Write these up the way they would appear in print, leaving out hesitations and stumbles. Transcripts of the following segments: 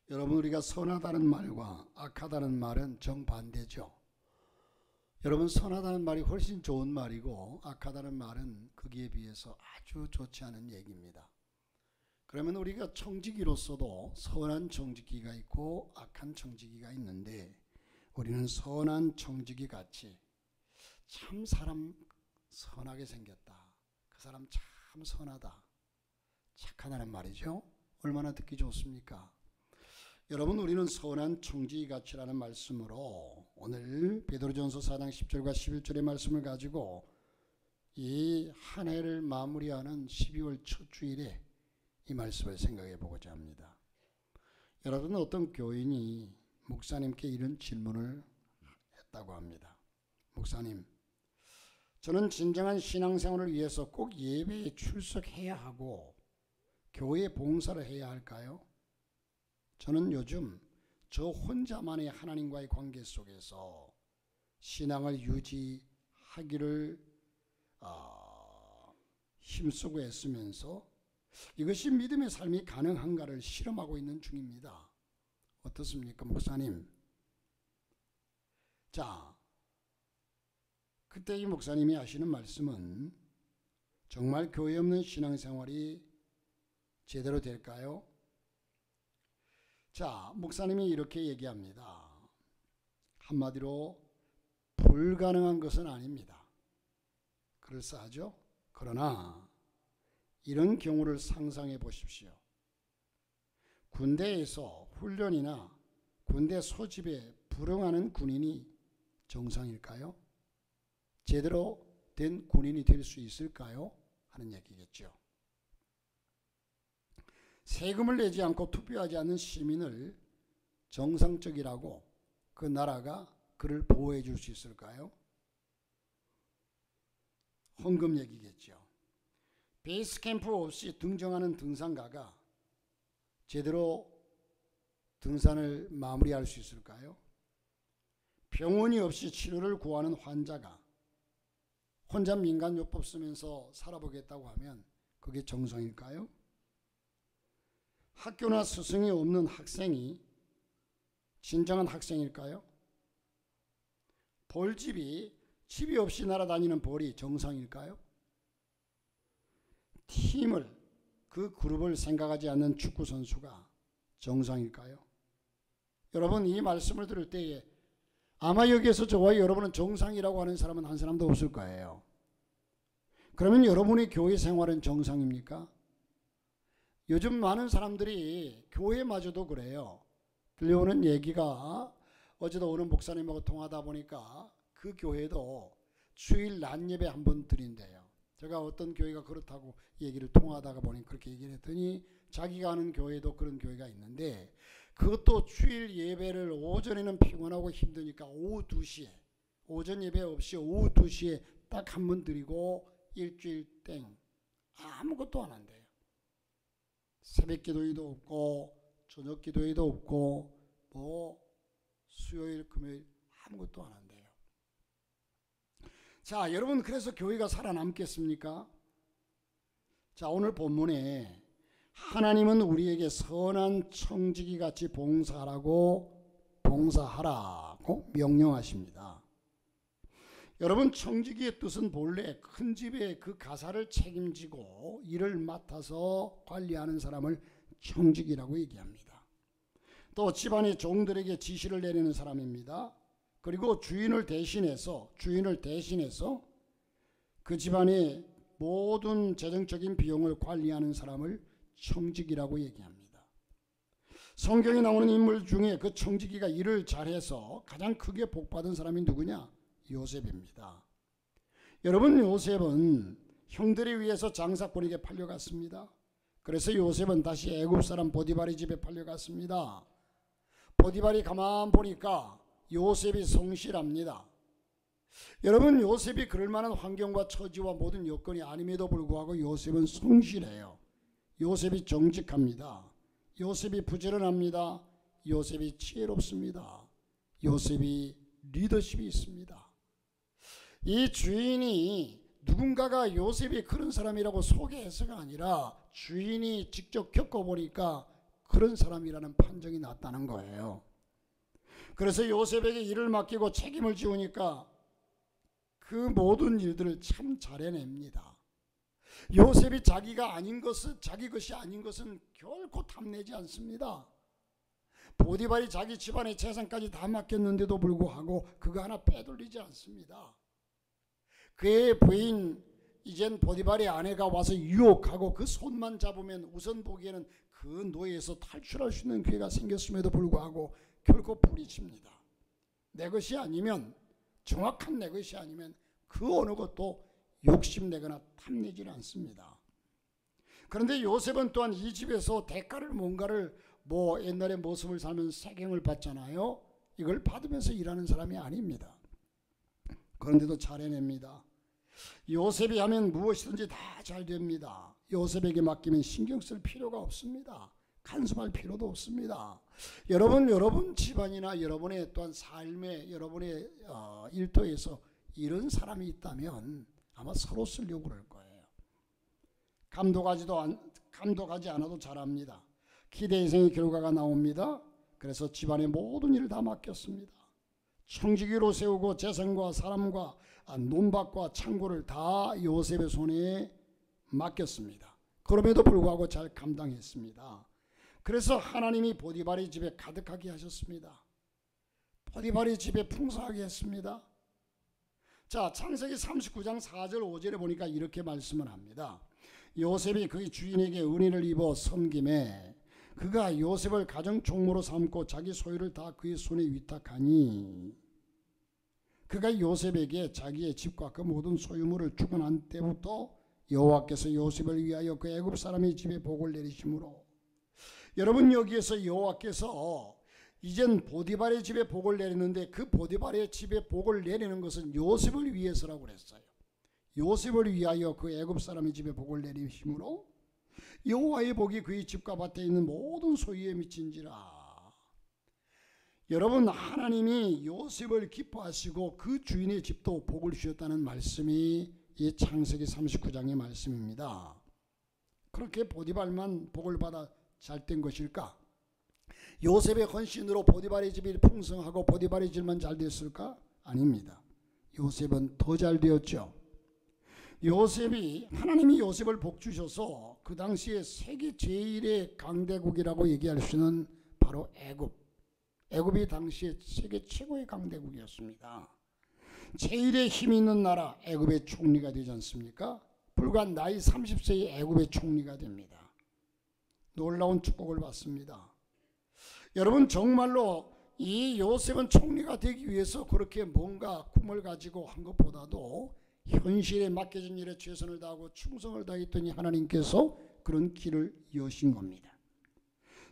여러분, 우리가 선하다는 말과 악하다는 말은 정반대죠. 여러분, 선하다는 말이 훨씬 좋은 말이고 악하다는 말은 거기에 비해서 아주 좋지 않은 얘기입니다. 그러면 우리가 청지기로서도 선한 청지기가 있고 악한 청지기가 있는데, 우리는 선한 청지기 같이 참 사람 선하게 생겼다, 그 사람 참 선하다, 착하다는 말이죠. 얼마나 듣기 좋습니까? 여러분, 우리는 선한 청지기 같이라는 말씀으로 오늘 베드로전서 4장 10절과 11절의 말씀을 가지고 이 한 해를 마무리하는 12월 첫 주일에 이 말씀을 생각해 보고자 합니다. 여러분, 어떤 교인이 목사님께 이런 질문을 했다고 합니다. 목사님, 저는 진정한 신앙생활을 위해서 꼭 예배에 출석해야 하고 교회 봉사를 해야 할까요? 저는 요즘 저 혼자만의 하나님과의 관계 속에서 신앙을 유지하기를 힘쓰고 애쓰면서 이것이 믿음의 삶이 가능한가를 실험하고 있는 중입니다. 어떻습니까, 목사님? 자, 그때 이 목사님이 하시는 말씀은 정말 교회 없는 신앙생활이 제대로 될까요? 자, 목사님이 이렇게 얘기합니다. 한마디로 불가능한 것은 아닙니다. 그럴싸하죠? 그러나 이런 경우를 상상해 보십시오. 군대에서 훈련이나 군대 소집에 불응하는 군인이 정상일까요? 제대로 된 군인이 될 수 있을까요? 하는 얘기겠죠. 세금을 내지 않고 투표하지 않는 시민을 정상적이라고 그 나라가 그를 보호해 줄 수 있을까요? 헌금 얘기겠죠. 베이스 캠프 없이 등정하는 등산가가 제대로 등산을 마무리할 수 있을까요? 병원이 없이 치료를 구하는 환자가 혼자 민간요법 쓰면서 살아보겠다고 하면 그게 정상일까요? 학교나 스승이 없는 학생이 진정한 학생일까요? 벌집이 집이 없이 날아다니는 벌이 정상일까요? 팀을, 그 그룹을 생각하지 않는 축구 선수가 정상일까요? 여러분, 이 말씀을 들을 때에 아마 여기에서 저와 여러분은 정상이라고 하는 사람은 한 사람도 없을 거예요. 그러면 여러분의 교회 생활은 정상입니까? 요즘 많은 사람들이 교회마저도 그래요. 들려오는 얘기가, 어제도 어느 목사님하고 통하다 보니까 그 교회도 주일 낮 예배 한 번 드린대요. 제가 어떤 교회가 그렇다고 얘기를 통하다가 보니 그렇게 얘기를 했더니 자기가 아는 교회도 그런 교회가 있는데, 그것도 주일 예배를 오전에는 피곤하고 힘드니까 오후 2시에, 오전 예배 없이 오후 2시에 딱 한 번 드리고 일주일 땡, 아무것도 안 한대요. 새벽 기도회도 없고 저녁 기도회도 없고 뭐 수요일 금요일 아무것도 안 한대요. 자, 여러분, 그래서 교회가 살아남겠습니까? 자, 오늘 본문에 하나님은 우리에게 선한 청지기 같이 봉사하라고 명령하십니다. 여러분, 청지기의 뜻은 본래 큰 집의 그 가사를 책임지고 일을 맡아서 관리하는 사람을 청지기라고 얘기합니다. 또 집안의 종들에게 지시를 내리는 사람입니다. 그리고 주인을 대신해서 그 집안의 모든 재정적인 비용을 관리하는 사람을 청지기라고 얘기합니다. 성경에 나오는 인물 중에 그 청지기가 일을 잘해서 가장 크게 복받은 사람이 누구냐? 요셉입니다. 여러분, 요셉은 형들에 의해서 장사꾼에게 팔려갔습니다. 그래서 요셉은 다시 애굽 사람 보디발의 집에 팔려갔습니다. 보디발이 가만 보니까 요셉이 성실합니다. 여러분, 요셉이 그럴 만한 환경과 처지와 모든 여건이 아님에도 불구하고 요셉은 성실해요. 요셉이 정직합니다. 요셉이 부지런합니다. 요셉이 지혜롭습니다. 요셉이 리더십이 있습니다. 이 주인이 누군가가 요셉이 그런 사람이라고 소개해서가 아니라 주인이 직접 겪어보니까 그런 사람이라는 판정이 났다는 거예요. 그래서 요셉에게 일을 맡기고 책임을 지우니까 그 모든 일들을 참 잘해냅니다. 요셉이 자기가 아닌 것은, 자기 것이 아닌 것은 결코 탐내지 않습니다. 보디발이 자기 집안의 재산까지 다 맡겼는데도 불구하고 그거 하나 빼돌리지 않습니다. 그의 부인 이젠 보디발의 아내가 와서 유혹하고 그 손만 잡으면 우선 보기에는 그 노예에서 탈출할 수 있는 기회가 생겼음에도 불구하고 결코 뿌리칩니다. 내 것이 아니면, 정확한 내 것이 아니면 그 어느 것도 욕심내거나 탐내지는 않습니다. 그런데 요셉은 또한 이 집에서 대가를 뭔가를 옛날에 모습을 살면 세경을 받잖아요. 이걸 받으면서 일하는 사람이 아닙니다. 그런데도 잘 해냅니다. 요셉이 하면 무엇이든지 다 잘 됩니다. 요셉에게 맡기면 신경 쓸 필요가 없습니다. 간섭할 필요도 없습니다. 여러분 집안이나 여러분의 또한 삶에, 여러분의 일터에서 이런 사람이 있다면 아마 서로 쓰려고 그럴 거예요. 감독하지 않아도 잘합니다. 기대 이상의 결과가 나옵니다. 그래서 집안의 모든 일을 다 맡겼습니다. 청지기로 세우고 재산과 사람과 논밭과 창고를 다 요셉의 손에 맡겼습니다. 그럼에도 불구하고 잘 감당했습니다. 그래서 하나님이 보디발의 집에 가득하게 하셨습니다. 보디발의 집에 풍성하게 했습니다. 자, 창세기 39장 4절 5절에 보니까 이렇게 말씀을 합니다. 요셉이 그의 주인에게 은혜를 입어 섬김에 그가 요셉을 가정 총무로 삼고 자기 소유를 다 그의 손에 위탁하니 그가 요셉에게 자기의 집과 그 모든 소유물을 주관한 때부터 여호와께서 요셉을 위하여 그 애굽 사람의 집에 복을 내리심으로, 여러분 여기에서 여호와께서 이젠 보디발의 집에 복을 내리는데 그 보디발의 집에 복을 내리는 것은 요셉을 위해서라고 그랬어요. 요셉을 위하여 그 애굽 사람의 집에 복을 내리심으로 여호와의 복이 그의 집과 밭에 있는 모든 소유에 미친지라. 여러분, 하나님이 요셉을 기뻐하시고 그 주인의 집도 복을 주셨다는 말씀이 이 창세기 39장의 말씀입니다. 그렇게 보디발만 복을 받아 잘된 것일까? 요셉의 헌신으로 보디발의 집이 풍성하고 보디발의 집만 잘 됐을까? 아닙니다. 요셉은 더 잘 되었죠. 하나님이 요셉을 복 주셔서 그 당시에 세계 제1의 강대국이라고 얘기할 수 있는 바로 애굽이 당시에 세계 최고의 강대국이었습니다. 제1의 힘이 있는 나라 애굽의 총리가 되지 않습니까? 불과 나이 30세의 애굽의 총리가 됩니다. 놀라운 축복을 받습니다. 여러분, 정말로 이 요셉은 총리가 되기 위해서 그렇게 뭔가 꿈을 가지고 한 것보다도 현실에 맡겨진 일에 최선을 다하고 충성을 다했더니 하나님께서 그런 길을 여신 겁니다.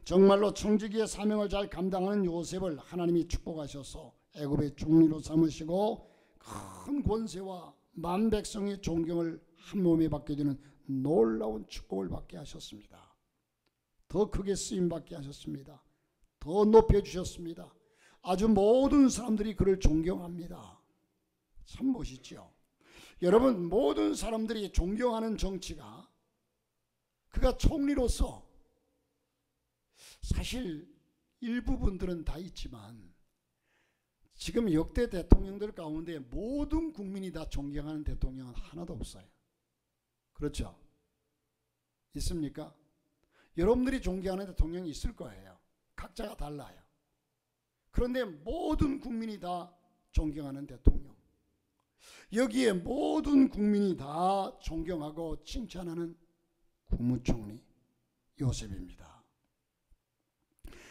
정말로 청지기의 사명을 잘 감당하는 요셉을 하나님이 축복하셔서 애굽의 총리로 삼으시고 큰 권세와 만 백성의 존경을 한 몸에 받게 되는 놀라운 축복을 받게 하셨습니다. 더 크게 쓰임받게 하셨습니다. 더 높여주셨습니다. 아주 모든 사람들이 그를 존경합니다. 참 멋있죠. 여러분, 모든 사람들이 존경하는 정치가 그가 총리로서, 사실 일부분들은 다 있지만 지금 역대 대통령들 가운데 모든 국민이 다 존경하는 대통령은 하나도 없어요. 그렇죠? 있습니까? 여러분들이 존경하는 대통령이 있을 거예요. 각자가 달라요. 그런데 모든 국민이 다 존경하는 대통령, 여기에 모든 국민이 다 존경하고 칭찬하는 국무총리 요셉입니다.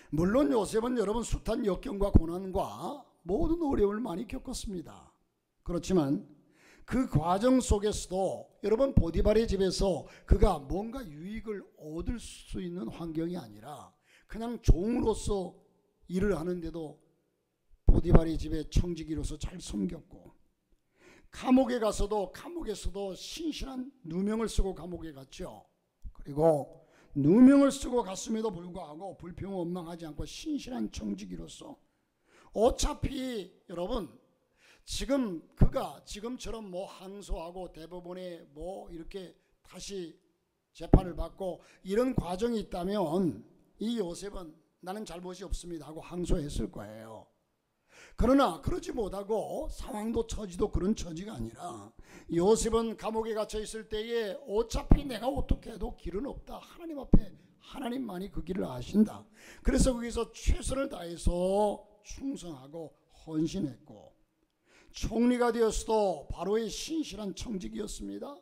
물론 요셉은 여러분 숱한 역경과 고난과 모든 어려움을 많이 겪었습니다. 그렇지만 그 과정 속에서도 여러분 보디발의 집에서 그가 뭔가 유익을 얻을 수 있는 환경이 아니라 그냥 종으로서 일을 하는데도 보디발의 집에 청지기로서 잘 섬겼고, 감옥에 감옥에서도 신실한 누명을 쓰고 감옥에 갔죠. 그리고 누명을 쓰고 갔음에도 불구하고 불평원망하지 않고 신실한 청지기로서, 어차피 여러분 지금 그가 지금처럼 항소하고 대법원에 이렇게 다시 재판을 받고 이런 과정이 있다면 이 요셉은 나는 잘못이 없습니다 하고 항소했을 거예요. 그러나 그러지 못하고 상황도 처지도 그런 처지가 아니라 요셉은 감옥에 갇혀 있을 때에 어차피 내가 어떻게 해도 길은 없다. 하나님 앞에 하나님만이 그 길을 아신다. 그래서 거기서 최선을 다해서 충성하고 헌신했고, 총리가 되었어도 바로의 신실한 청직이었습니다.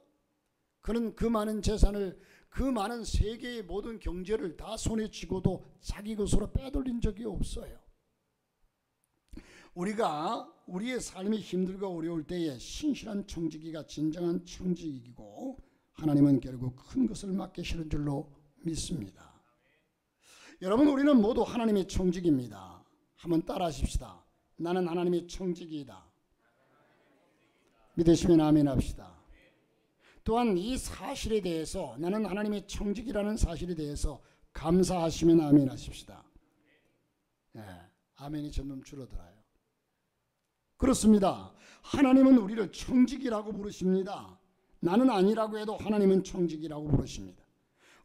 그는 그 많은 재산을, 그 많은 세계의 모든 경제를 다 손에 쥐고도 자기 것으로 빼돌린 적이 없어요. 우리가 우리의 삶이 힘들고 어려울 때에 신실한 청지기가 진정한 청지기이고, 하나님은 결국 큰 것을 맡기시는 줄로 믿습니다. 여러분, 우리는 모두 하나님의 청지기입니다. 한번 따라하십시다. 나는 하나님의 청지기이다. 믿으시면 아멘 합시다. 또한 이 사실에 대해서, 나는 하나님의 청지기라는 사실에 대해서 감사하시면 아멘 하십시다. 네, 아멘이 점점 줄어들어요. 그렇습니다. 하나님은 우리를 청지기라고 부르십니다. 나는 아니라고 해도 하나님은 청지기라고 부르십니다.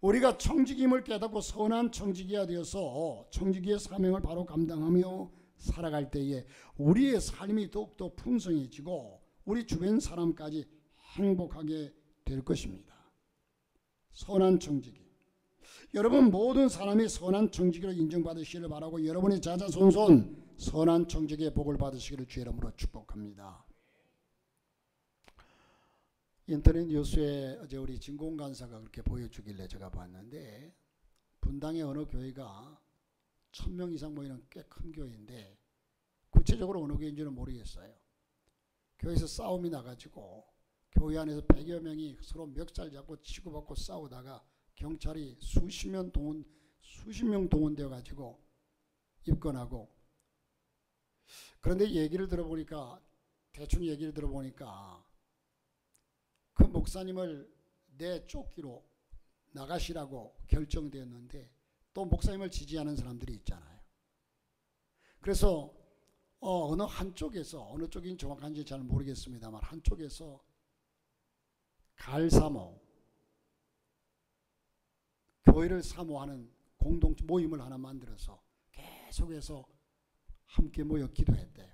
우리가 청지기임을 깨닫고 선한 청지기가 되어서 청지기의 사명을 바로 감당하며 살아갈 때에 우리의 삶이 더욱더 풍성해지고 우리 주변 사람까지 행복하게 될 것입니다. 선한 청지기. 여러분, 모든 사람이 선한 청지기로 인정받으시기를 바라고 여러분의 자자손손 선한 청지기의 복을 받으시기를 주의 이름으로 축복합니다. 인터넷 뉴스에 어제 우리 진공 간사가 그렇게 보여주길래 제가 봤는데, 분당의 어느 교회가 1000명 이상 모이는 꽤 큰 교회인데 구체적으로 어느 교회인지는 모르겠어요. 교회에서 싸움이 나가지고 교회 안에서 100여 명이 서로 멱살 잡고 치고받고 싸우다가 경찰이 수십 명 동원되어 가지고 입건하고, 그런데 얘기를 들어보니까, 대충 얘기를 들어보니까 그 목사님을 내쫓기로 나가시라고 결정되었는데 또 목사님을 지지하는 사람들이 있잖아요. 그래서 어느 한쪽에서, 어느 쪽인지 정확한지 잘 모르겠습니다만, 한쪽에서 갈사모, 교회를 사모하는 공동 모임을 하나 만들어서 계속해서 함께 모여 기도했대요.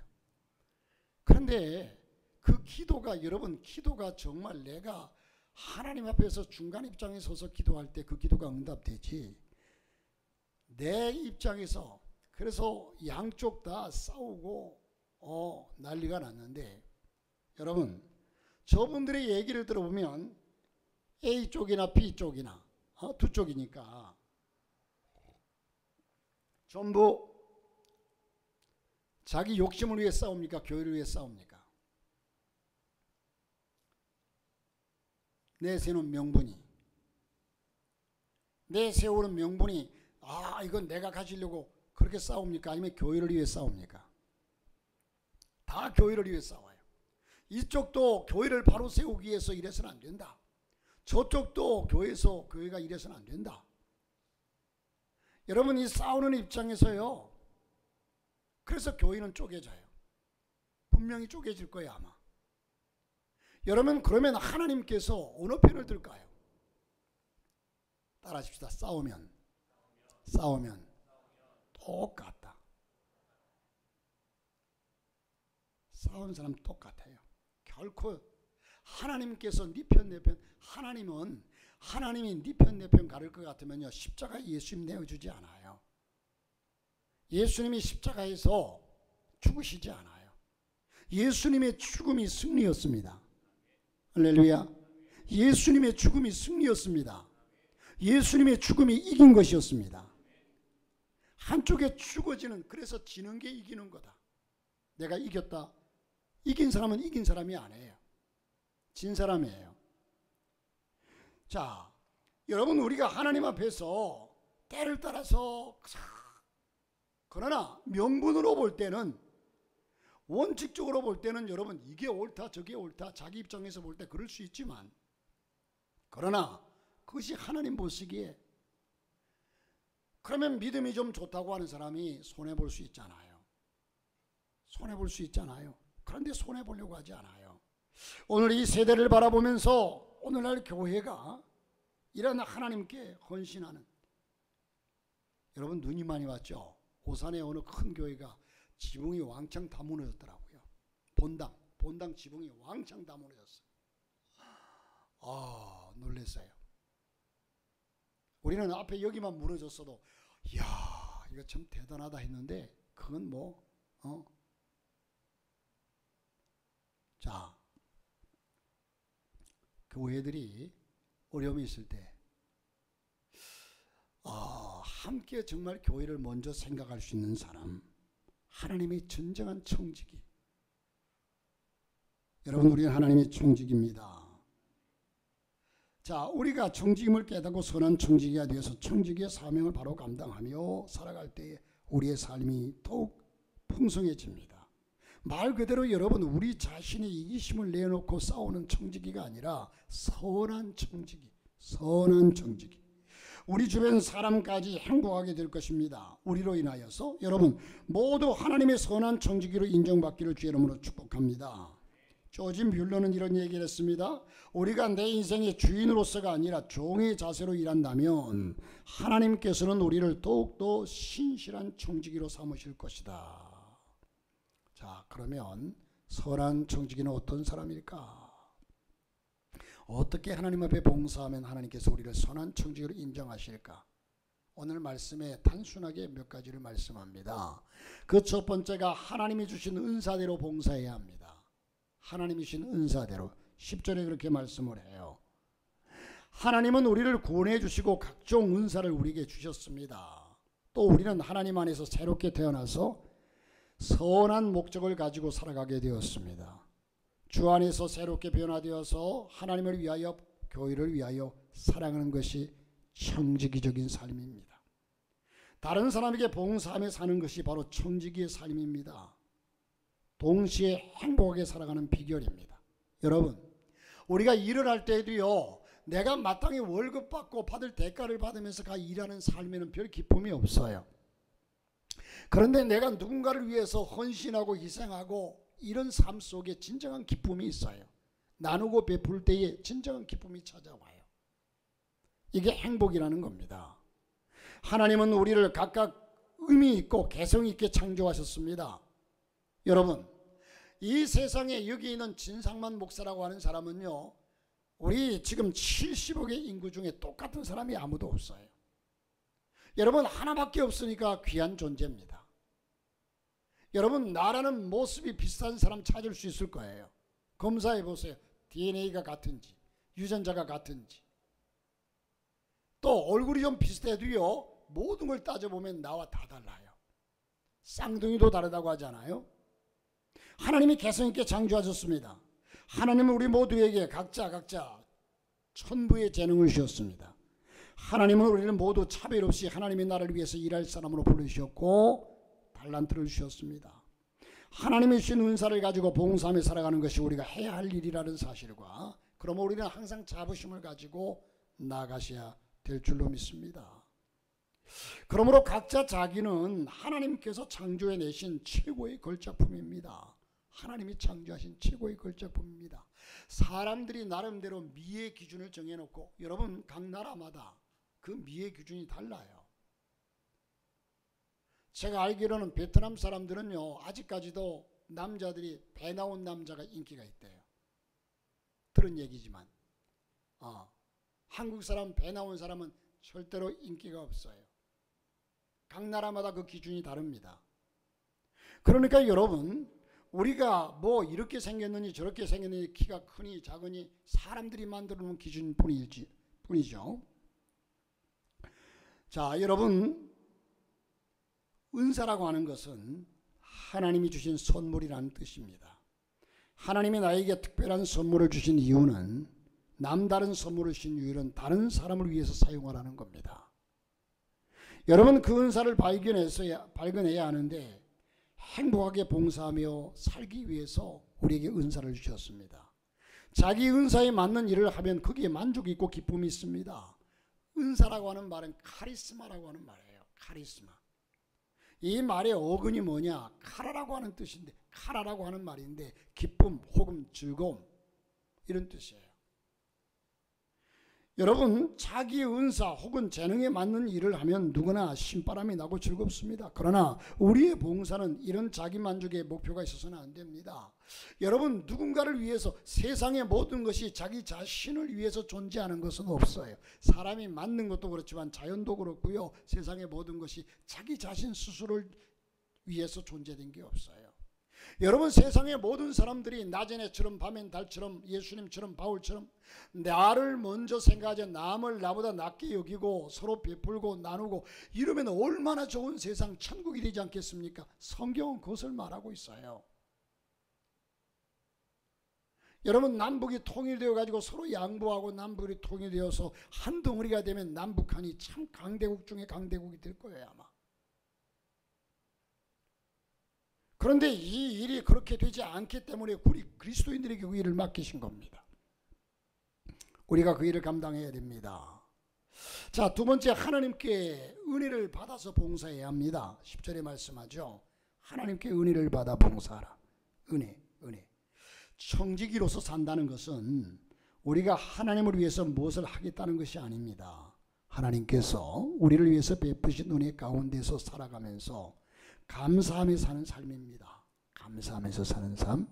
그런데 그 기도가, 여러분, 기도가 정말 내가 하나님 앞에서 중간 입장에 서서 기도할 때 그 기도가 응답되지, 내 입장에서, 그래서 양쪽 다 싸우고 난리가 났는데, 여러분, 저분들의 얘기를 들어보면 A쪽이나 B쪽이나 두 쪽이니까 전부 자기 욕심을 위해 싸웁니까? 교회를 위해 싸웁니까? 내세우는 명분이, 내세우는 명분이, 이건 내가 가지려고 그렇게 싸웁니까? 아니면 교회를 위해 싸웁니까? 다 교회를 위해 싸워요. 이쪽도 교회를 바로 세우기 위해서 이래서는 안 된다. 저쪽도 교회가 이래서는 안 된다. 여러분, 이 싸우는 입장에서요, 그래서 교회는 쪼개져요. 분명히 쪼개질 거예요, 아마. 여러분, 그러면 하나님께서 어느 편을 들까요? 따라하십시다. 싸우면 똑같다. 싸우는 사람 똑같아요. 결코 하나님께서 네 편 내 편, 하나님이 네 편 내 편 가릴 것 같으면요, 십자가에 예수님 내어주지 않아요. 예수님이 십자가에서 죽으시지 않아요. 예수님의 죽음이 승리였습니다. 할렐루야. 예수님의 죽음이 승리였습니다. 예수님의 죽음이 이긴 것이었습니다. 한쪽에 죽어지는, 그래서 지는 게 이기는 거다. 내가 이겼다. 이긴 사람은 이긴 사람이 아니에요. 진 사람이에요. 자, 여러분, 우리가 하나님 앞에서 때를 따라서, 그러나 명분으로 볼 때는, 원칙적으로 볼 때는 여러분, 이게 옳다 저게 옳다 자기 입장에서 볼 때 그럴 수 있지만, 그러나 그것이 하나님 보시기에, 그러면 믿음이 좀 좋다고 하는 사람이 손해볼 수 있잖아요. 손해볼 수 있잖아요. 그런데 손해보려고 하지 않아요. 오늘 이 세대를 바라보면서 오늘날 교회가 이런 하나님께 헌신하는, 여러분 눈이 많이 왔죠? 오산의 어느 큰 교회가 지붕이 왕창 다 무너졌더라고요. 본당 지붕이 왕창 다 무너졌어요. 놀랐어요. 우리는 앞에 여기만 무너졌어도 이야 이거 참 대단하다 했는데 그건 자, 교회들이 어려움이 있을 때 함께 정말 교회를 먼저 생각할 수 있는 사람, 하나님의 진정한 청지기. 여러분 우리는 하나님의 청지기입니다. 자, 우리가 청지김을 깨닫고 선한 청지기가 되어서 청지기의 사명을 바로 감당하며 살아갈 때에 우리의 삶이 더욱 풍성해집니다. 말 그대로 여러분 우리 자신의 이기심을 내놓고 싸우는 청지기가 아니라 선한 청지기, 선한 청지기. 우리 주변 사람까지 행복하게 될 것입니다. 우리로 인하여서 여러분 모두 하나님의 선한 청지기로 인정받기를 주의 이름으로 축복합니다. 조지 뮬러는 이런 얘기를 했습니다. 우리가 내 인생의 주인으로서가 아니라 종의 자세로 일한다면 하나님께서는 우리를 더욱더 신실한 청지기로 삼으실 것이다. 자, 그러면 선한 청지기는 어떤 사람일까? 어떻게 하나님 앞에 봉사하면 하나님께서 우리를 선한 청지기로 인정하실까? 오늘 말씀에 단순하게 몇 가지를 말씀합니다. 그 첫 번째가 하나님이 주신 은사대로 봉사해야 합니다. 하나님이 주신 은사대로 10절에 그렇게 말씀을 해요. 하나님은 우리를 구원해 주시고 각종 은사를 우리에게 주셨습니다. 또 우리는 하나님 안에서 새롭게 태어나서 선한 목적을 가지고 살아가게 되었습니다. 주 안에서 새롭게 변화되어서 하나님을 위하여 교회를 위하여 살아가는 것이 청지기적인 삶입니다. 다른 사람에게 봉사하며 사는 것이 바로 청지기의 삶입니다. 동시에 행복하게 살아가는 비결입니다. 여러분 우리가 일을 할 때에도요 내가 마땅히 월급 받고 받을 대가를 받으면서 일하는 삶에는 별 기쁨이 없어요. 그런데 내가 누군가를 위해서 헌신하고 희생하고 이런 삶 속에 진정한 기쁨이 있어요. 나누고 베풀 때에 진정한 기쁨이 찾아와요. 이게 행복이라는 겁니다. 하나님은 우리를 각각 의미 있고 개성 있게 창조하셨습니다. 여러분 이 세상에 여기 있는 진상만 목사라고 하는 사람은요 우리 지금 70억의 인구 중에 똑같은 사람이 아무도 없어요. 여러분 하나밖에 없으니까 귀한 존재입니다. 여러분 나라는 모습이 비슷한 사람 찾을 수 있을 거예요. 검사해 보세요. DNA가 같은지 유전자가 같은지. 또 얼굴이 좀 비슷해도요 모든 걸 따져보면 나와 다 달라요. 쌍둥이도 다르다고 하잖아요. 하나님이 개성있게 창조하셨습니다. 하나님은 우리 모두에게 각자 천부의 재능을 주셨습니다. 하나님은 우리를 모두 차별 없이 하나님의 나라를 위해서 일할 사람으로 부르셨고 달란트를 주셨습니다. 하나님이 주신 은사를 가지고 봉사하며 살아가는 것이 우리가 해야 할 일이라는 사실과 그러면 우리는 항상 자부심을 가지고 나아가셔야 될 줄로 믿습니다. 그러므로 각자 자기는 하나님께서 창조해내신 최고의 걸작품입니다. 하나님이 창조하신 최고의 걸작품입니다. 사람들이 나름대로 미의 기준을 정해놓고 여러분 각 나라마다 그 미의 기준이 달라요. 제가 알기로는 베트남 사람들은요 아직까지도 남자들이 배 나온 남자가 인기가 있대요. 들은 얘기지만 한국 사람 배 나온 사람은 절대로 인기가 없어요. 각 나라마다 그 기준이 다릅니다. 그러니까 여러분 우리가 뭐 이렇게 생겼느니 저렇게 생겼느니 키가 크니 작으니 사람들이 만들어 놓은 기준뿐이죠. 자 여러분 은사라고 하는 것은 하나님이 주신 선물이라는 뜻입니다. 하나님이 나에게 특별한 선물을 주신 이유는 남다른 선물을 주신 이유는 다른 사람을 위해서 사용하라는 겁니다. 여러분 그 은사를 발견해야 하는데 행복하게 봉사하며 살기 위해서 우리에게 은사를 주셨습니다. 자기 은사에 맞는 일을 하면 거기에 만족이 있고 기쁨이 있습니다. 은사라고 하는 말은 카리스마라고 하는 말이에요. 카리스마. 이 말의 어근이 뭐냐? 카라라고 하는 뜻인데 카라라고 하는 말인데 기쁨, 호금, 즐거움 이런 뜻이에요. 여러분, 자기 은사 혹은 재능에 맞는 일을 하면 누구나 신바람이 나고 즐겁습니다. 그러나 우리의 봉사는 이런 자기 만족의 목표가 있어서는 안 됩니다. 여러분, 누군가를 위해서 세상의 모든 것이 자기 자신을 위해서 존재하는 것은 없어요. 사람이 맞는 것도 그렇지만 자연도 그렇고요. 세상의 모든 것이 자기 자신 스스로를 위해서 존재된 게 없어요. 여러분, 세상의 모든 사람들이 낮엔 해처럼 밤엔 달처럼 예수님처럼 바울처럼 나를 먼저 생각하지 남을 나보다 낮게 여기고 서로 베풀고 나누고 이러면 얼마나 좋은 세상 천국이 되지 않겠습니까? 성경은 그것을 말하고 있어요. 여러분, 남북이 통일되어 가지고 서로 양보하고 남북이 통일되어서 한 덩어리가 되면 남북한이 참 강대국 중에 강대국이 될 거예요 아마. 그런데 이 일이 그렇게 되지 않기 때문에 우리 그리스도인들에게 그 일을 맡기신 겁니다. 우리가 그 일을 감당해야 됩니다. 자, 두 번째, 하나님께 은혜를 받아서 봉사해야 합니다. 10절에 말씀하죠. 하나님께 은혜를 받아 봉사하라. 은혜. 청지기로서 산다는 것은 우리가 하나님을 위해서 무엇을 하겠다는 것이 아닙니다. 하나님께서 우리를 위해서 베푸신 은혜 가운데서 살아가면서 감사하며 사는 삶입니다. 감사하면서 사는 삶.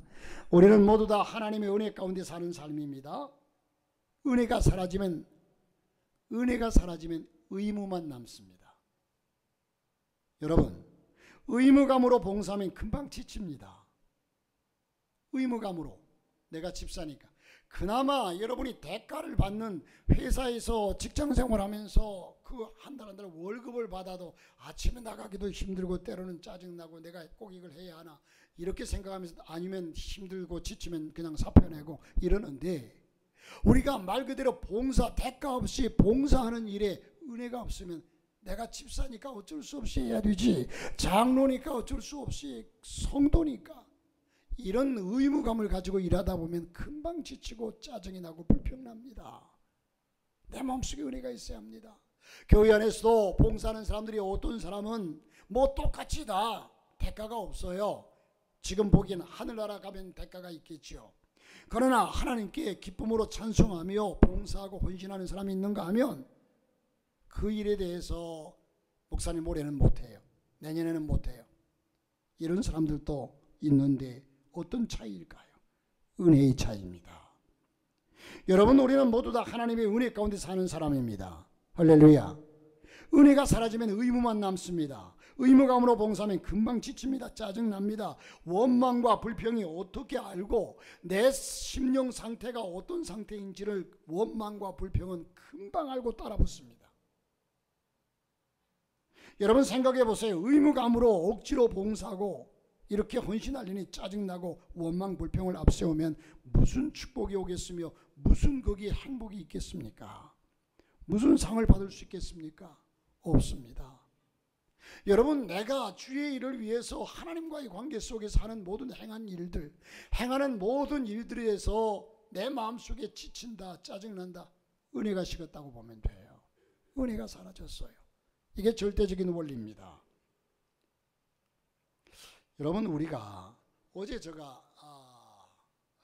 우리는 모두 다 하나님의 은혜 가운데 사는 삶입니다. 은혜가 사라지면 의무만 남습니다. 여러분, 의무감으로 봉사하면 금방 지칩니다. 의무감으로. 내가 집사니까. 그나마 여러분이 대가를 받는 회사에서 직장생활하면서 그 한 달 한 달 월급을 받아도 아침에 나가기도 힘들고 때로는 짜증나고 내가 꼭 이걸 해야 하나 이렇게 생각하면서 아니면 힘들고 지치면 그냥 사표 내고 이러는데, 우리가 말 그대로 봉사, 대가 없이 봉사하는 일에 은혜가 없으면 내가 집사니까 어쩔 수 없이 해야 되지, 장로니까 어쩔 수 없이, 성도니까, 이런 의무감을 가지고 일하다 보면 금방 지치고 짜증이 나고 불평납니다. 내 마음속에 은혜가 있어야 합니다. 교회 안에서도 봉사하는 사람들이 어떤 사람은 뭐 똑같이 다 대가가 없어요. 지금 보기엔 하늘나라 가면 대가가 있겠죠. 그러나 하나님께 기쁨으로 찬송하며 봉사하고 헌신하는 사람이 있는가 하면 그 일에 대해서 목사님 올해는 못해요, 내년에는 못해요, 이런 사람들도 있는데 어떤 차이일까요? 은혜의 차이입니다. 여러분, 우리는 모두 다 하나님의 은혜 가운데 사는 사람입니다. 할렐루야. 은혜가 사라지면 의무만 남습니다. 의무감으로 봉사하면 금방 지칩니다. 짜증납니다. 원망과 불평이 어떻게 알고 내 심령 상태가 어떤 상태인지를 원망과 불평은 금방 알고 따라붙습니다. 여러분, 생각해 보세요. 의무감으로 억지로 봉사하고 이렇게 헌신하려니 짜증나고 원망 불평을 앞세우면 무슨 축복이 오겠으며 무슨 거기에 행복이 있겠습니까? 무슨 상을 받을 수 있겠습니까? 없습니다. 여러분, 내가 주의 일을 위해서 하나님과의 관계 속에서 하는 모든 행하는 모든 일들에서 내 마음속에 지친다, 짜증난다, 은혜가 식었다고 보면 돼요. 은혜가 사라졌어요. 이게 절대적인 원리입니다. 여러분, 우리가 어제 제가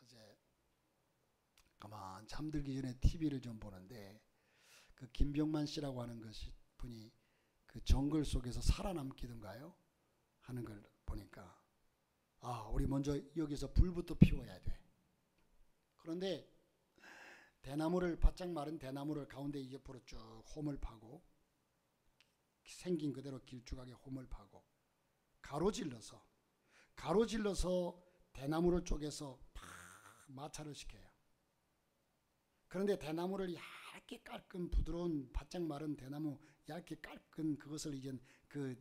어제 가만 잠들기 전에 TV를 좀 보는데 그 김병만 씨라고 하는 분이 그 정글 속에서 살아남기든가요 하는 걸 보니까 우리 먼저 여기서 불부터 피워야 돼. 그런데 대나무를, 바짝 마른 대나무를 가운데 옆으로 쭉 홈을 파고 생긴 그대로 길쭉하게 홈을 파고 가로질러서 대나무를 쪼개서 마찰을 시켜요. 그런데 대나무를 얇게 깎은 부드러운 바짝 마른 대나무, 얇게 깎은 그것을 이제 그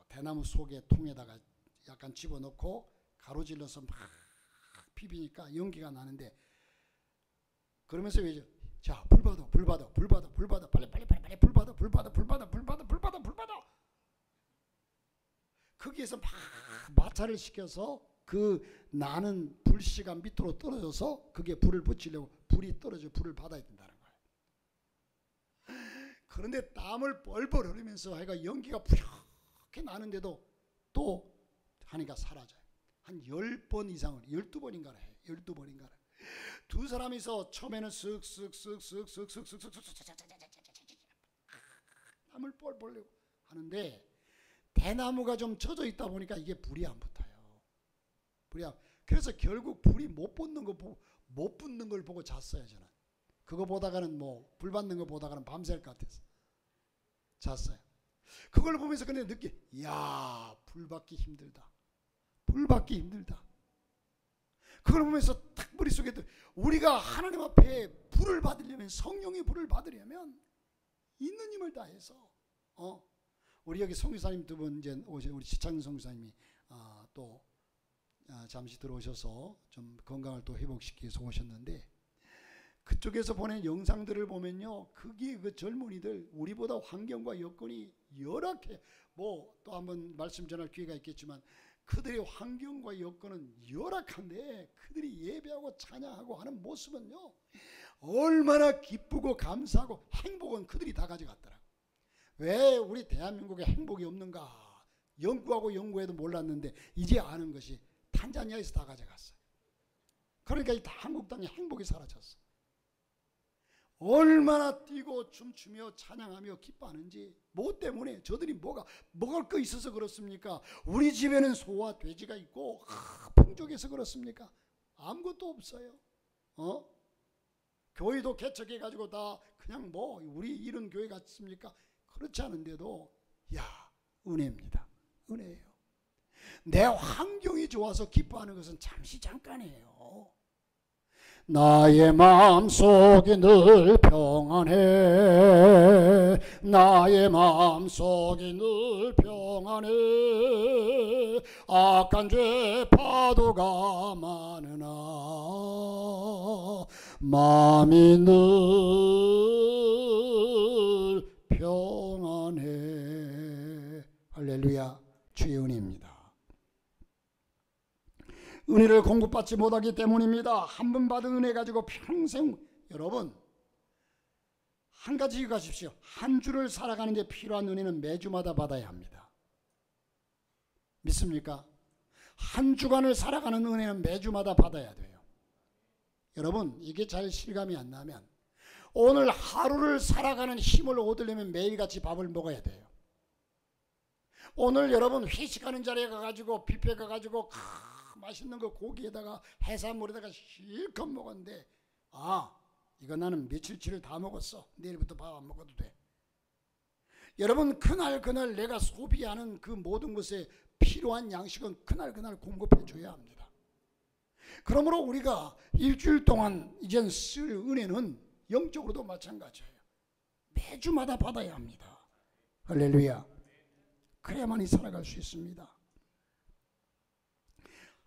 대나무 속에 통에다가 약간 집어넣고 가로질러서 막 비비니까 연기가 나는데, 그러면서 왜 자, 불 받아 빨리 불 받아 거기에서 막 마찰을 시켜서 그 나는 불씨가 밑으로 떨어져서 그게 불을 붙이려고 불이 떨어져 불을 받아야 된다는 거예요. 그런데 땀을 뻘뻘 흘리면서 해가 연기가 푸옇게 나는데도 또 하니까 사라져요. 한 10번 이상을, 12번인가를 해요. 12번인가를. 두 사람이서 처음에는 쓱쓱쓱쓱쓱쓱쓱쓱쓱 나무를 뻘뻘 내고 하는데 대나무가 좀 젖어 있다 보니까 이게 불이 안 붙어요. 그래서 결국 불이 못 붙는 걸 보고 잤어요. 저는 그거 보다가는 불 받는 거 보다가는 밤샐 것 같아서 잤어요. 그걸 보면서 근데 이야, 불 받기 힘들다. 그걸 보면서 딱 머릿속에 우리가 하나님 앞에 불을 받으려면, 성령의 불을 받으려면 있는 힘을 다해서 우리 여기 성교사님 두 분 이제 우리 시창 성교사님이 또 잠시 들어오셔서 좀 건강을 또 회복시키기 위해서 오셨는데, 그쪽에서 보낸 영상들을 보면요, 그게 그 젊은이들 우리보다 환경과 여건이 열악해. 또 한번 말씀 전할 기회가 있겠지만 그들의 환경과 여건은 열악한데 그들이 예배하고 찬양하고 하는 모습은요 얼마나 기쁘고 감사하고, 행복은 그들이 다 가져갔더라. 왜 우리 대한민국에 행복이 없는가 연구해도 몰랐는데 이제 아는 것이 탄자니아에서 다 가져갔어요. 그러니까 다 한국 땅에 행복이 사라졌어. 얼마나 뛰고 춤추며 찬양하며 기뻐하는지. 뭐 때문에? 저들이 먹을 거 있어서 그렇습니까? 우리 집에는 소와 돼지가 있고 풍족해서 그렇습니까? 아무것도 없어요. 교회도 개척해가지고 다 그냥 우리 이런 교회 같습니까? 그렇지 않은데도 은혜입니다. 은혜예요. 내 환경이 좋아서 기뻐하는 것은 잠시 잠깐이에요. 나의 마음속이 늘 평안해. 나의 마음속이 늘 평안해. 악한 죄 파도가 많으나 마음이 늘 평안해. 할렐루야. 주의 은혜입니다. 은혜를 공급받지 못하기 때문입니다. 한 번 받은 은혜 가지고 평생, 여러분 한 가지 기억하십시오. 한 주를 살아가는 데 필요한 은혜는 매주마다 받아야 합니다. 믿습니까? 한 주간을 살아가는 은혜는 매주마다 받아야 돼요. 여러분 이게 잘 실감이 안 나면 오늘 하루를 살아가는 힘을 얻으려면 매일같이 밥을 먹어야 돼요. 오늘 여러분 회식하는 자리에 가가지고 뷔페 가가지고 맛있는 거 고기에다가 해산물에다가 실컷 먹었는데 이거 나는 며칠치를 다 먹었어. 내일부터 밥 안 먹어도 돼. 여러분 그날 내가 소비하는 그 모든 것에 필요한 양식은 그날 공급해 줘야 합니다. 그러므로 우리가 일주일 동안 이젠 쓸 은혜는 영적으로도 마찬가지예요. 매주마다 받아야 합니다. 할렐루야. 그래야만이 살아갈 수 있습니다.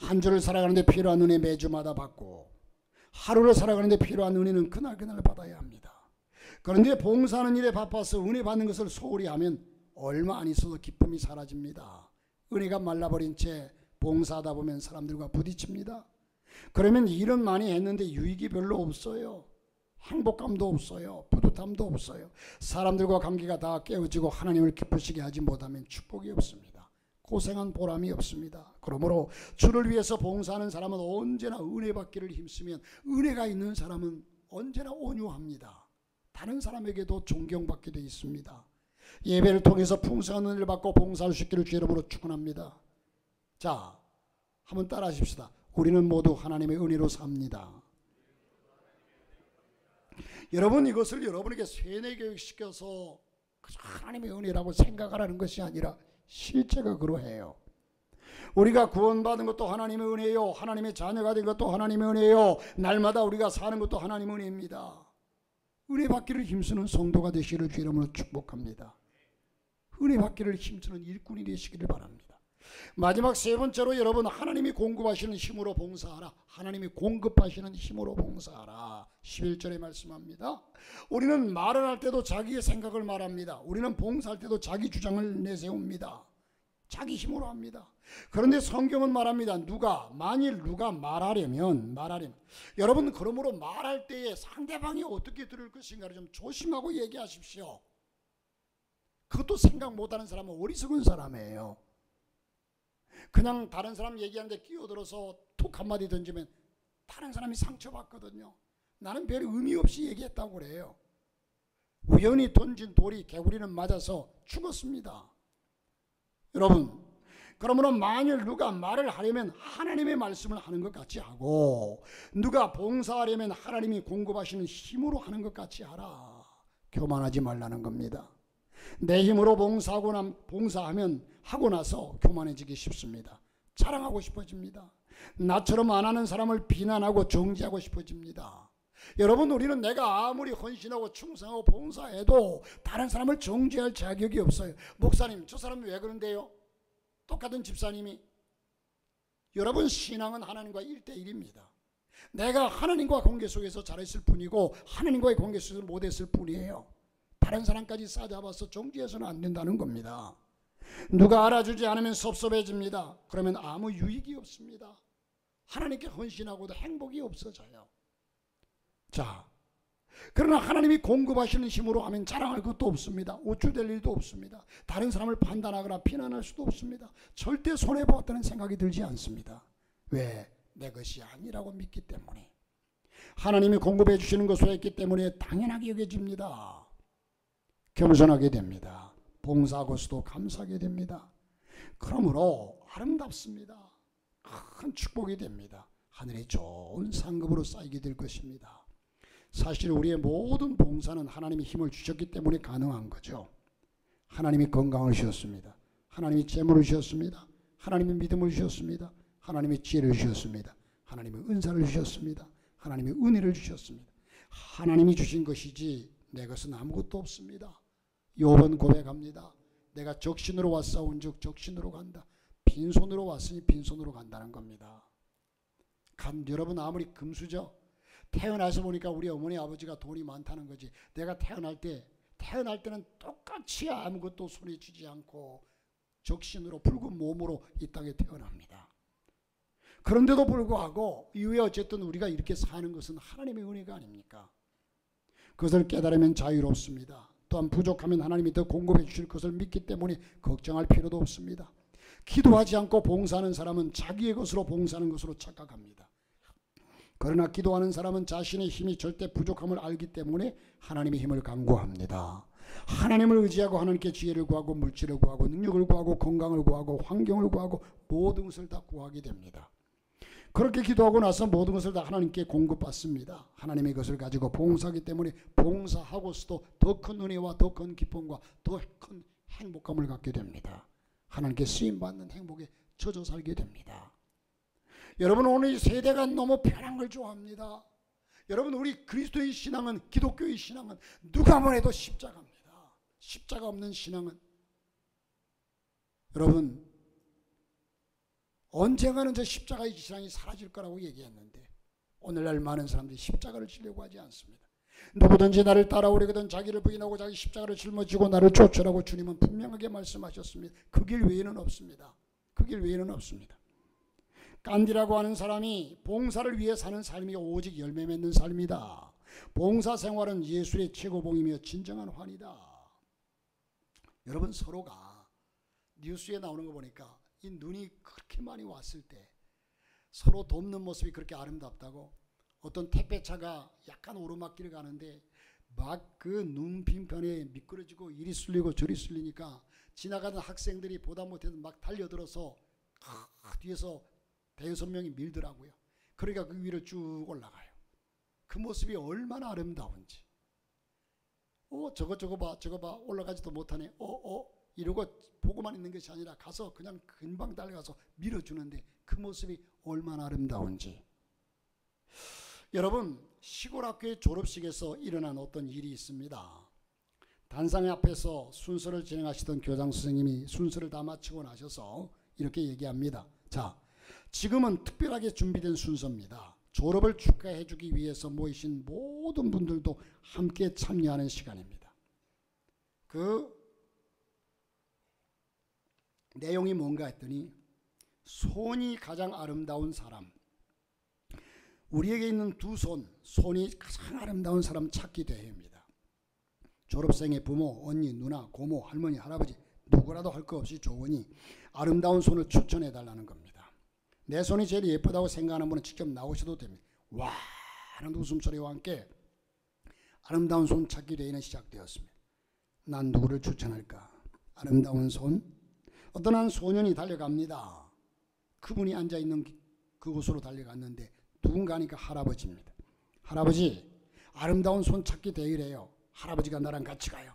한 주를 살아가는데 필요한 은혜 매주마다 받고, 하루를 살아가는데 필요한 은혜는 그날 받아야 합니다. 그런데 봉사하는 일에 바빠서 은혜 받는 것을 소홀히 하면 얼마 안 있어도 기쁨이 사라집니다. 은혜가 말라버린 채 봉사하다 보면 사람들과 부딪힙니다. 그러면 일은 많이 했는데 유익이 별로 없어요. 행복감도 없어요. 뿌듯함도 없어요. 사람들과 관계가 다 깨어지고 하나님을 기쁘시게 하지 못하면 축복이 없습니다. 고생한 보람이 없습니다. 그러므로 주를 위해서 봉사하는 사람은 언제나 은혜 받기를 힘쓰면, 은혜가 있는 사람은 언제나 온유합니다. 다른 사람에게도 존경받게 되어 있습니다. 예배를 통해서 풍성한 은혜를 받고 봉사할 수 있기를 주 이름으로 축원합니다. 자, 한번 따라 하십시다. 우리는 모두 하나님의 은혜로 삽니다. 여러분 이것을 여러분에게 세뇌교육시켜서 하나님의 은혜라고 생각하라는 것이 아니라 실제가 그러해요. 우리가 구원받은 것도 하나님의 은혜요, 하나님의 자녀가 된 것도 하나님의 은혜요, 날마다 우리가 사는 것도 하나님의 은혜입니다. 은혜 받기를 힘쓰는 성도가 되시기를 주 이름으로 축복합니다. 은혜 받기를 힘쓰는 일꾼이 되시기를 바랍니다. 마지막 세 번째로 여러분, 하나님이 공급하시는 힘으로 봉사하라. 하나님이 공급하시는 힘으로 봉사하라. 11절에 말씀합니다. 우리는 말을 할 때도 자기의 생각을 말합니다. 우리는 봉사할 때도 자기 주장을 내세웁니다. 자기 힘으로 합니다. 그런데 성경은 말합니다. 만일 누가 말하려면 여러분, 그러므로 말할 때에 상대방이 어떻게 들을 것인가를 좀 조심하고 얘기하십시오. 그것도 생각 못하는 사람은 어리석은 사람이에요. 그냥 다른 사람 얘기하는데 끼어들어서 툭 한마디 던지면 다른 사람이 상처받거든요. 나는 별 의미 없이 얘기했다고 그래요. 우연히 던진 돌이 개구리는 맞아서 죽었습니다. 여러분, 그러므로 만일 누가 말을 하려면 하나님의 말씀을 하는 것 같이 하고, 누가 봉사하려면 하나님이 공급하시는 힘으로 하는 것 같이 하라. 교만하지 말라는 겁니다. 내 힘으로 봉사하면 하고 나서 교만해지기 쉽습니다. 자랑하고 싶어집니다. 나처럼 안 하는 사람을 비난하고 정죄하고 싶어집니다. 여러분, 우리는 내가 아무리 헌신하고 충성하고 봉사해도 다른 사람을 정죄할 자격이 없어요. 목사님, 저 사람이 왜 그런데요? 똑같은 집사님이. 여러분, 신앙은 하나님과 1대1입니다. 내가 하나님과 관계 속에서 잘했을 뿐이고 하나님과의 관계 속에서 못했을 뿐이에요. 다른 사람까지 싸잡아서 정죄해서는 안 된다는 겁니다. 누가 알아주지 않으면 섭섭해집니다. 그러면 아무 유익이 없습니다. 하나님께 헌신하고도 행복이 없어져요. 자, 그러나 하나님이 공급하시는 힘으로 하면 자랑할 것도 없습니다. 우쭐댈 일도 없습니다. 다른 사람을 판단하거나 비난할 수도 없습니다. 절대 손해보았다는 생각이 들지 않습니다. 왜? 내 것이 아니라고 믿기 때문에. 하나님이 공급해 주시는 것으로 했기 때문에 당연하게 여겨집니다. 겸손하게 됩니다. 봉사하고서도 감사하게 됩니다. 그러므로 아름답습니다. 큰 축복이 됩니다. 하늘의 좋은 상급으로 쌓이게 될 것입니다. 사실 우리의 모든 봉사는 하나님이 힘을 주셨기 때문에 가능한 거죠. 하나님이 건강을 주셨습니다. 하나님이 재물을 주셨습니다. 하나님이 믿음을 주셨습니다. 하나님이 지혜를 주셨습니다. 하나님이 은사를 주셨습니다. 하나님이 은혜를 주셨습니다. 하나님이 주신 것이지 내 것은 아무것도 없습니다. 욥은 고백합니다. 내가 적신으로 왔사온즉 적신으로 간다. 빈손으로 왔으니 빈손으로 간다는 겁니다. 여러분, 아무리 금수저 태어나서 보니까 우리 어머니 아버지가 돈이 많다는 거지. 내가 태어날 때는 똑같이 아무것도 손에 쥐지 않고 적신으로 붉은 몸으로 이 땅에 태어납니다. 그런데도 불구하고 이후에 어쨌든 우리가 이렇게 사는 것은 하나님의 은혜가 아닙니까? 그것을 깨달으면 자유롭습니다. 또한 부족하면 하나님이 더 공급해 주실 것을 믿기 때문에 걱정할 필요도 없습니다. 기도하지 않고 봉사하는 사람은 자기의 것으로 봉사하는 것으로 착각합니다. 그러나 기도하는 사람은 자신의 힘이 절대 부족함을 알기 때문에 하나님의 힘을 간구합니다. 하나님을 의지하고 하나님께 지혜를 구하고 물질을 구하고 능력을 구하고 건강을 구하고 환경을 구하고 모든 것을 다 구하게 됩니다. 그렇게 기도하고 나서 모든 것을 다 하나님께 공급받습니다. 하나님의 것을 가지고 봉사하기 때문에 봉사하고서도 더 큰 은혜와 더 큰 기쁨과 더 큰 행복감을 갖게 됩니다. 하나님께 쓰임받는 행복에 젖어 살게 됩니다. 여러분, 오늘 이 세대가 너무 편한 걸 좋아합니다. 여러분, 우리 그리스도의 신앙은, 기독교의 신앙은 누가 뭐래도 십자가입니다. 십자가 없는 신앙은, 여러분, 언젠가는 저 십자가의 신앙이 사라질 거라고 얘기했는데 오늘날 많은 사람들이 십자가를 지려고 하지 않습니다. 누구든지 나를 따라오려거든 자기를 부인하고 자기 십자가를 짊어지고 나를 쫓으라고 주님은 분명하게 말씀하셨습니다. 그 길 외에는 없습니다. 그 길 외에는 없습니다. 간디라고 하는 사람이 봉사를 위해 사는 삶이 오직 열매 맺는 삶이다. 봉사 생활은 예술의 최고봉이며 진정한 환이다. 여러분, 서로가 뉴스에 나오는 거 보니까 이 눈이 그렇게 많이 왔을 때 서로 돕는 모습이 그렇게 아름답다고, 어떤 택배차가 약간 오르막길을 가는데 막 그 눈 빈편에 미끄러지고 이리 쓸리고 저리 쓸리니까 지나가던 학생들이 보다 못해도 막 달려들어서 뒤에서 대여섯 명이 밀더라고요. 그러니까 그 위를 쭉 올라가요. 그 모습이 얼마나 아름다운지. 저거 봐 올라가지도 못하네. 이러고 보고만 있는 것이 아니라 가서 그냥 금방 달려가서 밀어주는데 그 모습이 얼마나 아름다운지. 여러분, 시골 학교의 졸업식에서 일어난 어떤 일이 있습니다. 단상 앞에서 순서를 진행하시던 교장 선생님이 순서를 다 마치고 나셔서 이렇게 얘기합니다. 자, 지금은 특별하게 준비된 순서입니다. 졸업을 축하해 주기 위해서 모이신 모든 분들도 함께 참여하는 시간입니다. 그 내용이 뭔가 했더니, 손이 가장 아름다운 사람, 우리에게 있는 두 손이 가장 아름다운 사람 찾기 대회입니다. 졸업생의 부모, 언니, 누나, 고모, 할머니, 할아버지 누구라도 할 거 없이 좋으니 아름다운 손을 추천해 달라는 겁니다. 내 손이 제일 예쁘다고 생각하는 분은 직접 나오셔도 됩니다. 와 하는 웃음소리와 함께 아름다운 손찾기 대회는 시작되었습니다. 난 누구를 추천할까? 아름다운 손? 어떤 한 소년이 달려갑니다. 그분이 앉아있는 그곳으로 달려갔는데 누군가 하니까 할아버지입니다. 할아버지, 아름다운 손찾기 대회래요. 할아버지가 나랑 같이 가요.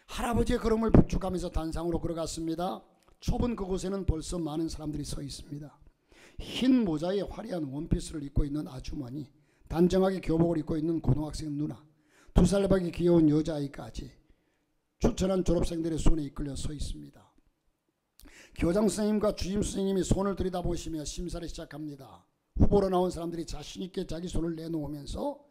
할아버지의 걸음을 부축하면서 단상으로 걸어갔습니다. 좁은 그곳에는 벌써 많은 사람들이 서 있습니다. 흰 모자에 화려한 원피스를 입고 있는 아주머니, 단정하게 교복을 입고 있는 고등학생 누나, 2살밖에 귀여운 여자아이까지 추천한 졸업생들의 손에 이끌려 서 있습니다. 교장 선생님과 주임 선생님이 손을 들여다보시며 심사를 시작합니다. 후보로 나온 사람들이 자신있게 자기 손을 내놓으면서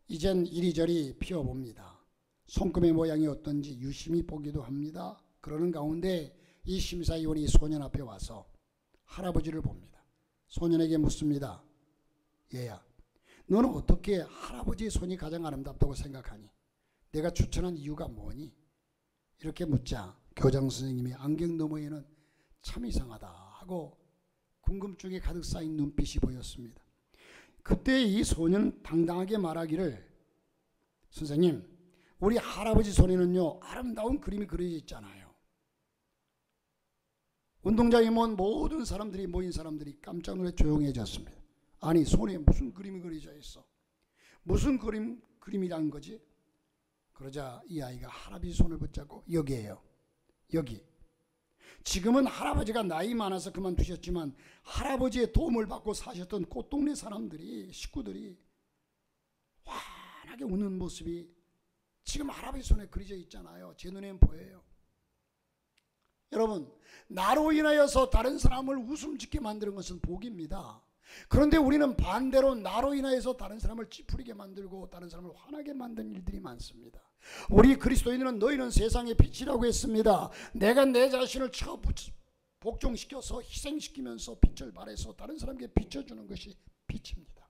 이젠 이리저리 피워봅니다. 손금의 모양이 어떤지 유심히 보기도 합니다. 그러는 가운데 이 심사위원이 소년 앞에 와서 할아버지를 봅니다. 소년에게 묻습니다. 얘야, 너는 어떻게 할아버지의 손이 가장 아름답다고 생각하니? 내가 추천한 이유가 뭐니? 이렇게 묻자 교장 선생님이 안경 너머에는 참 이상하다 하고 궁금증이 가득 쌓인 눈빛이 보였습니다. 그때 이 소년은 당당하게 말하기를, 선생님, 우리 할아버지 손에는요 아름다운 그림이 그려져 있잖아요. 운동장에 모든 사람들이 모인 사람들이 깜짝 놀라 조용해졌습니다. 아니, 손에 무슨 그림이 그려져 있어? 무슨 그림이란 거지? 그러자 이 아이가 할아버지 손을 붙잡고, 여기에요. 여기. 지금은 할아버지가 나이 많아서 그만두셨지만 할아버지의 도움을 받고 사셨던 꽃동네 사람들이, 식구들이 환하게 웃는 모습이 지금 할아버지 손에 그려져 있잖아요. 제 눈에는 보여요. 여러분, 나로 인하여서 다른 사람을 웃음 짓게 만드는 것은 복입니다. 그런데 우리는 반대로 나로 인하여서 다른 사람을 찌푸리게 만들고 다른 사람을 화나게 만드는 일들이 많습니다. 우리 그리스도인은 너희는 세상의 빛이라고 했습니다. 내가 내 자신을 복종시켜서 희생시키면서 빛을 발해서 다른 사람에게 비춰주는 것이 빛입니다.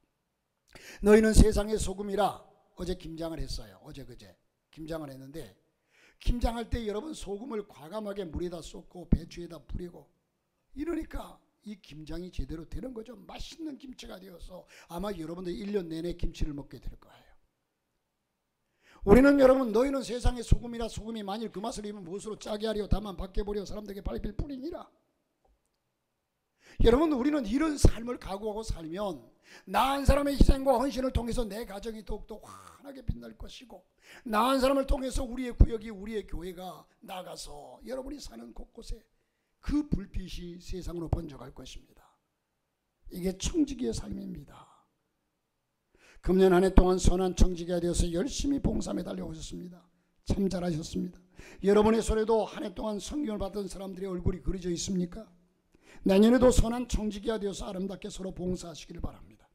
너희는 세상의 소금이라. 어제 김장을 했어요. 어제 그제 김장을 했는데, 김장할 때 여러분 소금을 과감하게 물에다 쏟고 배추에다 뿌리고 이러니까 이 김장이 제대로 되는 거죠. 맛있는 김치가 되어서 아마 여러분들 1년 내내 김치를 먹게 될 거예요. 우리는 여러분, 너희는 세상의 소금이라. 소금이 만일 그 맛을 입으면 무엇으로 짜게 하려? 다만 밖에 버려 환하게 밟힐 뿐이니라. 여러분, 우리는 이런 삶을 각오하고 살면 나한 사람의 희생과 헌신을 통해서 내 가정이 더욱더 환하게 빛날 것이고, 나한 사람을 통해서 우리의 구역이, 우리의 교회가 나가서 여러분이 사는 곳곳에 그 불빛이 세상으로 번져갈 것입니다. 이게 청지기의 삶입니다. 금년 한 해 동안 선한 청지기가 되어서 열심히 봉사에 달려오셨습니다. 참 잘하셨습니다. 여러분의 손에도 한 해 동안 성경을 받은 사람들의 얼굴이 그려져 있습니까? 내년에도 선한 청지기가 되어서 아름답게 서로 봉사하시기를 바랍니다.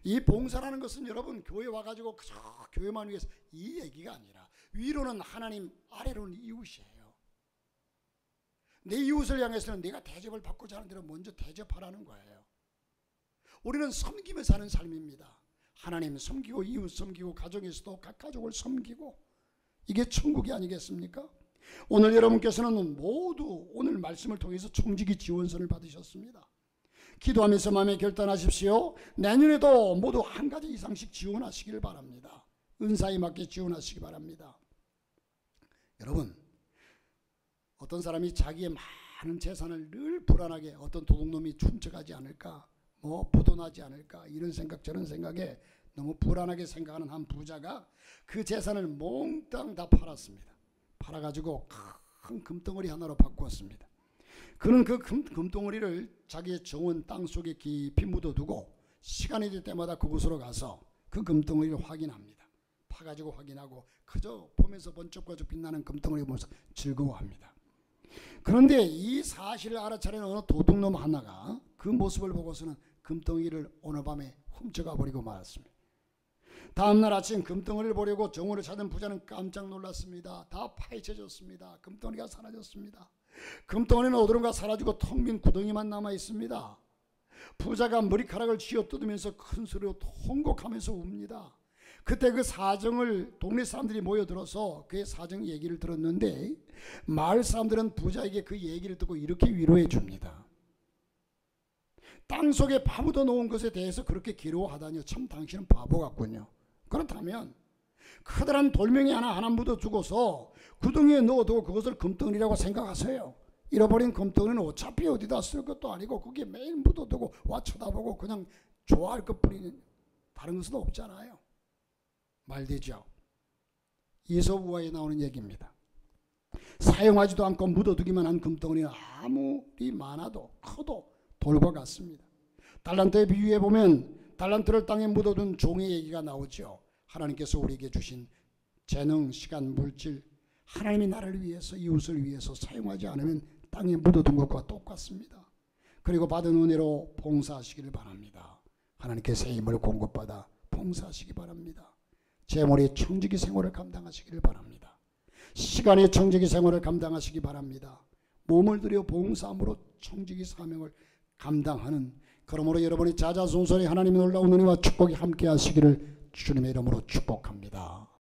이 봉사라는 것은 여러분 교회 와가지고 그저 교회만 위해서 이 얘기가 아니라 위로는 하나님, 아래로는 이웃이에요. 내 이웃을 향해서는 내가 대접을 받고자 하는 대로 먼저 대접하라는 거예요. 우리는 섬기며 사는 삶입니다. 하나님 섬기고 이웃 섬기고 가정에서도 각 가족을 섬기고, 이게 천국이 아니겠습니까? 오늘 여러분께서는 모두 오늘 말씀을 통해서 청지기 지원서를 받으셨습니다. 기도하면서 마음에 결단하십시오. 내년에도 모두 한 가지 이상씩 지원하시길 바랍니다. 은사에 맞게 지원하시기 바랍니다. 여러분, 어떤 사람이 자기의 많은 재산을 늘 불안하게, 어떤 도둑놈이 훔쳐가지 않을까, 부도나지 않을까, 이런 생각 저런 생각에 너무 불안하게 생각하는 한 부자가 그 재산을 몽땅 다 팔았습니다. 팔아가지고 큰 금덩어리 하나로 바꾸었습니다. 그는 그 금덩어리를 자기의 정원 땅속에 깊이 묻어두고 시간이 될 때마다 그곳으로 가서 그 금덩어리를 확인합니다. 파가지고 확인하고 그저 보면서 번쩍번쩍 빛나는 금덩어리를 보면서 즐거워합니다. 그런데 이 사실을 알아차리는 어느 도둑놈 하나가 그 모습을 보고서는 금덩어리를 오늘 밤에 훔쳐가 버리고 말았습니다. 다음날 아침 금덩어리를 보려고 정원을 찾은 부자는 깜짝 놀랐습니다. 다 파헤쳐졌습니다. 금덩어리가 사라졌습니다. 금덩어리는 어디론가 사라지고 텅 빈 구덩이만 남아 있습니다. 부자가 머리카락을 쥐어뜯으면서 큰 소리로 통곡하면서 웁니다. 그때 그 사정을 동네 사람들이 모여들어서 그의 사정 얘기를 들었는데, 마을 사람들은 부자에게 그 얘기를 듣고 이렇게 위로해 줍니다. 땅속에 파묻어 놓은 것에 대해서 그렇게 괴로워하다니요. 참 당신은 바보 같군요. 그렇다면 커다란 돌멩이 하나 묻어 두고서 구덩이에 넣어두고 그것을 금덩이라고 생각하세요. 잃어버린 금덩이는 어차피 어디다 쓸 것도 아니고 거기에 매일 묻어두고 와 쳐다보고 그냥 좋아할 것뿐이니 다른 것은 없잖아요. 말되죠. 이솝우화에 나오는 얘기입니다. 사용하지도 않고 묻어두기만 한 금덩이는 아무리 많아도 커도 돌과 같습니다. 달란트에 비유해 보면 달란트를 땅에 묻어둔 종의 얘기가 나오죠. 하나님께서 우리에게 주신 재능, 시간, 물질, 하나님이 나를 위해서, 이웃을 위해서 사용하지 않으면 땅에 묻어둔 것과 똑같습니다. 그리고 받은 은혜로 봉사하시기를 바랍니다. 하나님께 새 힘을 공급받아 봉사하시기 바랍니다. 재물의 청지기 생활을 감당하시기를 바랍니다. 시간의 청지기 생활을 감당하시기 바랍니다. 몸을 들여 봉사함으로 청지기 사명을 감당하는, 그러므로 여러분이 자자손손히 하나님의 놀라운 은혜와 축복이 함께 하시기를 주님의 이름으로 축복합니다.